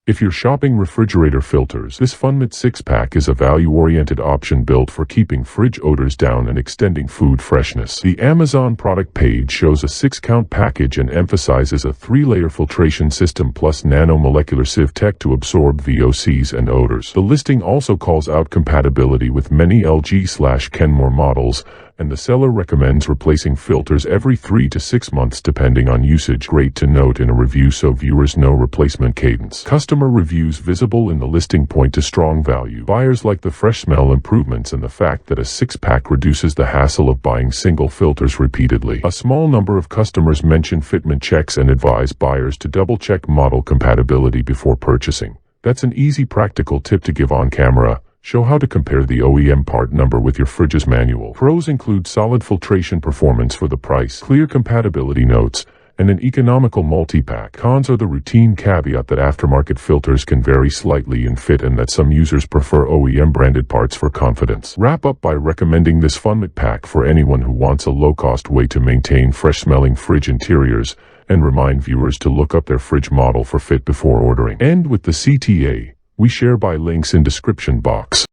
If you're shopping refrigerator filters, this FunMit 6-pack is a value-oriented option built for keeping fridge odors down and extending food freshness. The Amazon product page shows a 6-count package and emphasizes a 3-layer filtration system plus nanomolecular sieve tech to absorb VOCs and odors. The listing also calls out compatibility with many LG/Kenmore models, and the seller recommends replacing filters every 3 to 6 months depending on usage. Great to note in a review so viewers know replacement cadence. Customer reviews visible in the listing point to strong value. Buyers like the fresh smell improvements and the fact that a 6-pack reduces the hassle of buying single filters repeatedly. A small number of customers mention fitment checks and advise buyers to double-check model compatibility before purchasing. That's an easy practical tip to give on camera. Show how to compare the OEM part number with your fridge's manual. Pros include solid filtration performance for the price, clear compatibility notes, and an economical multi-pack. Cons are the routine caveat that aftermarket filters can vary slightly in fit and that some users prefer OEM-branded parts for confidence. Wrap up by recommending this FunMit pack for anyone who wants a low-cost way to maintain fresh-smelling fridge interiors, and remind viewers to look up their fridge model for fit before ordering. And with the CTA, we share by links in description box.